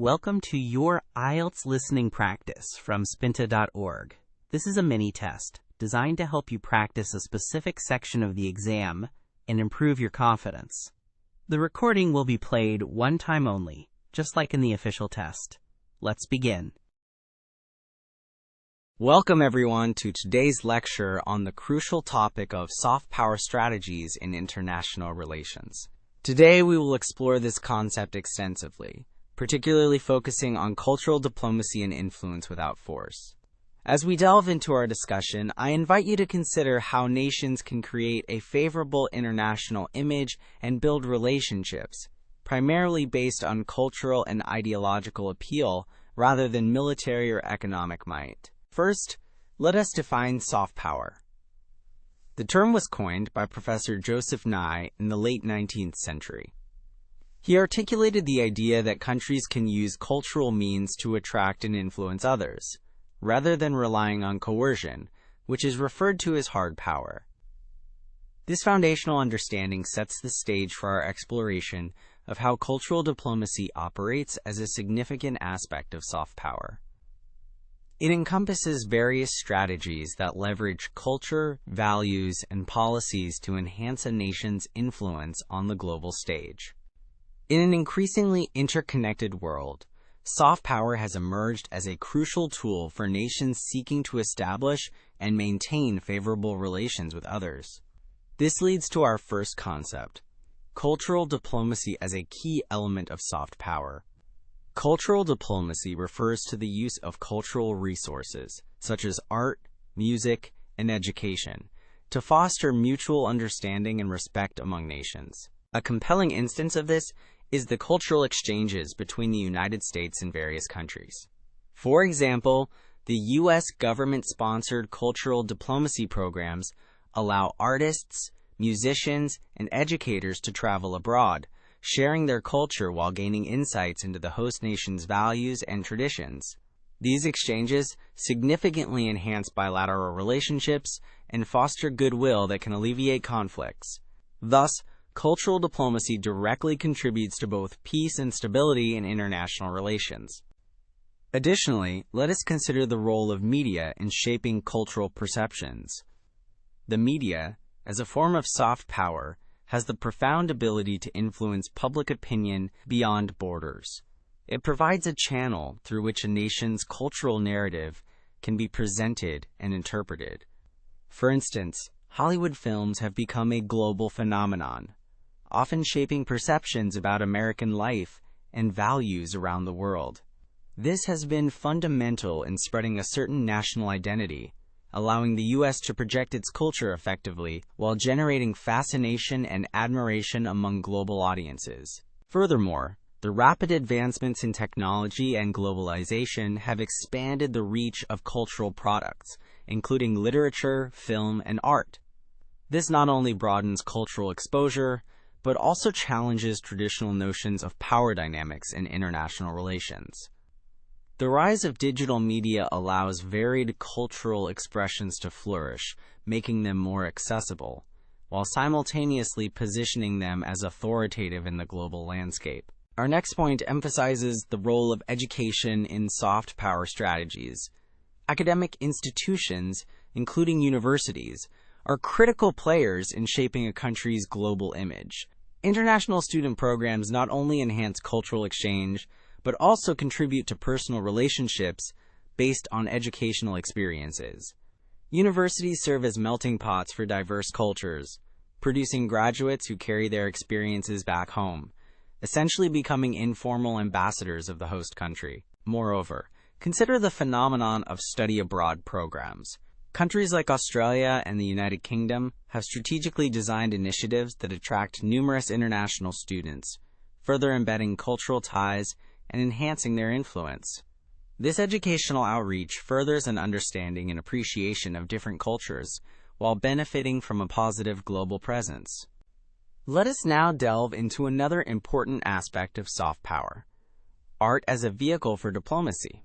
Welcome to your IELTS Listening Practice from Spinta.org. This is a mini-test designed to help you practice a specific section of the exam and improve your confidence. The recording will be played one time only, just like in the official test. Let's begin. Welcome everyone to today's lecture on the crucial topic of soft power strategies in international relations. Today we will explore this concept extensively, particularly focusing on cultural diplomacy and influence without force. As we delve into our discussion, I invite you to consider how nations can create a favorable international image and build relationships, primarily based on cultural and ideological appeal rather than military or economic might. First, let us define soft power. The term was coined by Professor Joseph Nye in the late 19th century. He articulated the idea that countries can use cultural means to attract and influence others, rather than relying on coercion, which is referred to as hard power. This foundational understanding sets the stage for our exploration of how cultural diplomacy operates as a significant aspect of soft power. It encompasses various strategies that leverage culture, values, and policies to enhance a nation's influence on the global stage. In an increasingly interconnected world, soft power has emerged as a crucial tool for nations seeking to establish and maintain favorable relations with others. This leads to our first concept, cultural diplomacy as a key element of soft power. Cultural diplomacy refers to the use of cultural resources, such as art, music, and education, to foster mutual understanding and respect among nations. A compelling instance of this is the cultural exchanges between the United States and various countries. For example, the U.S. government-sponsored cultural diplomacy programs allow artists, musicians, and educators to travel abroad, sharing their culture while gaining insights into the host nation's values and traditions. These exchanges significantly enhance bilateral relationships and foster goodwill that can alleviate conflicts. Thus, cultural diplomacy directly contributes to both peace and stability in international relations. Additionally, let us consider the role of media in shaping cultural perceptions. The media, as a form of soft power, has the profound ability to influence public opinion beyond borders. It provides a channel through which a nation's cultural narrative can be presented and interpreted. For instance, Hollywood films have become a global phenomenon, often shaping perceptions about American life and values around the world. This has been fundamental in spreading a certain national identity, allowing the U.S. to project its culture effectively while generating fascination and admiration among global audiences. Furthermore, the rapid advancements in technology and globalization have expanded the reach of cultural products, including literature, film, and art. This not only broadens cultural exposure, but also challenges traditional notions of power dynamics in international relations. The rise of digital media allows varied cultural expressions to flourish, making them more accessible, while simultaneously positioning them as authoritative in the global landscape. Our next point emphasizes the role of education in soft power strategies. Academic institutions, including universities, are critical players in shaping a country's global image. International student programs not only enhance cultural exchange, but also contribute to personal relationships based on educational experiences. Universities serve as melting pots for diverse cultures, producing graduates who carry their experiences back home, essentially becoming informal ambassadors of the host country. Moreover, consider the phenomenon of study abroad programs. Countries like Australia and the United Kingdom have strategically designed initiatives that attract numerous international students, further embedding cultural ties and enhancing their influence. This educational outreach furthers an understanding and appreciation of different cultures while benefiting from a positive global presence. Let us now delve into another important aspect of soft power: art as a vehicle for diplomacy.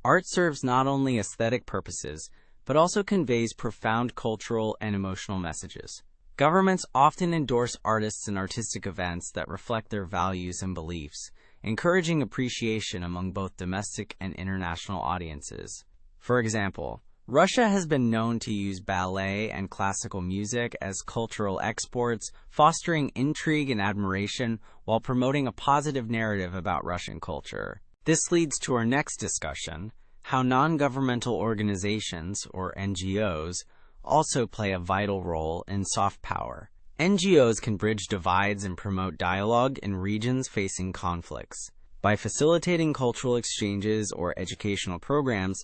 Art serves not only aesthetic purposes, but also conveys profound cultural and emotional messages. Governments often endorse artists and artistic events that reflect their values and beliefs, encouraging appreciation among both domestic and international audiences. For example, Russia has been known to use ballet and classical music as cultural exports, fostering intrigue and admiration while promoting a positive narrative about Russian culture. This leads to our next discussion: how non-governmental organizations, or NGOs, also play a vital role in soft power. NGOs can bridge divides and promote dialogue in regions facing conflicts. By facilitating cultural exchanges or educational programs,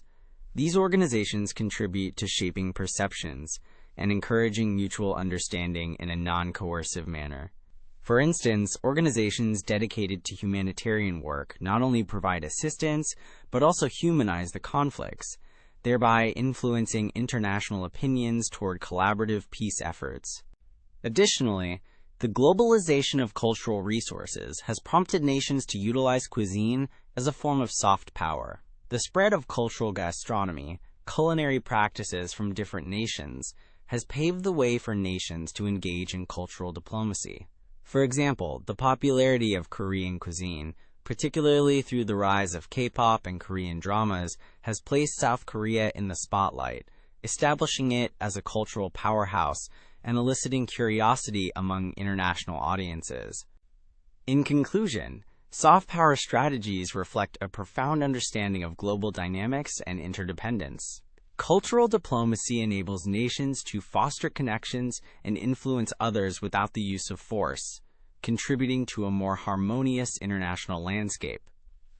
these organizations contribute to shaping perceptions and encouraging mutual understanding in a non-coercive manner. For instance, organizations dedicated to humanitarian work not only provide assistance, but also humanize the conflicts, thereby influencing international opinions toward collaborative peace efforts. Additionally, the globalization of cultural resources has prompted nations to utilize cuisine as a form of soft power. The spread of cultural gastronomy, culinary practices from different nations, has paved the way for nations to engage in cultural diplomacy. For example, the popularity of Korean cuisine, particularly through the rise of K-pop and Korean dramas, has placed South Korea in the spotlight, establishing it as a cultural powerhouse and eliciting curiosity among international audiences. In conclusion, soft power strategies reflect a profound understanding of global dynamics and interdependence. Cultural diplomacy enables nations to foster connections and influence others without the use of force, contributing to a more harmonious international landscape.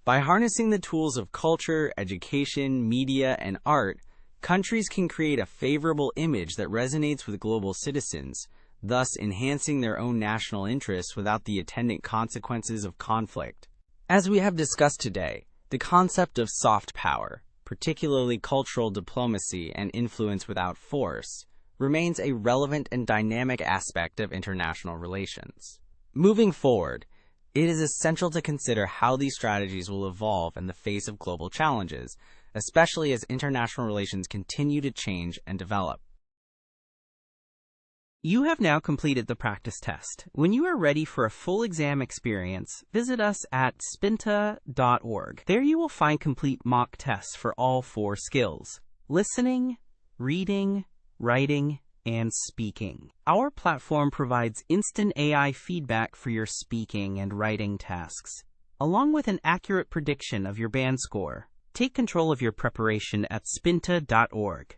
By harnessing the tools of culture, education, media, and art, countries can create a favorable image that resonates with global citizens, thus enhancing their own national interests without the attendant consequences of conflict. As we have discussed today, the concept of soft power, particularly cultural diplomacy and influence without force, remains a relevant and dynamic aspect of international relations. Moving forward, it is essential to consider how these strategies will evolve in the face of global challenges, especially as international relations continue to change and develop. You have now completed the practice test. When you are ready for a full exam experience, visit us at Spinta.org. There you will find complete mock tests for all 4 skills: listening, reading, writing, and speaking. Our platform provides instant AI feedback for your speaking and writing tasks, along with an accurate prediction of your band score. Take control of your preparation at Spinta.org.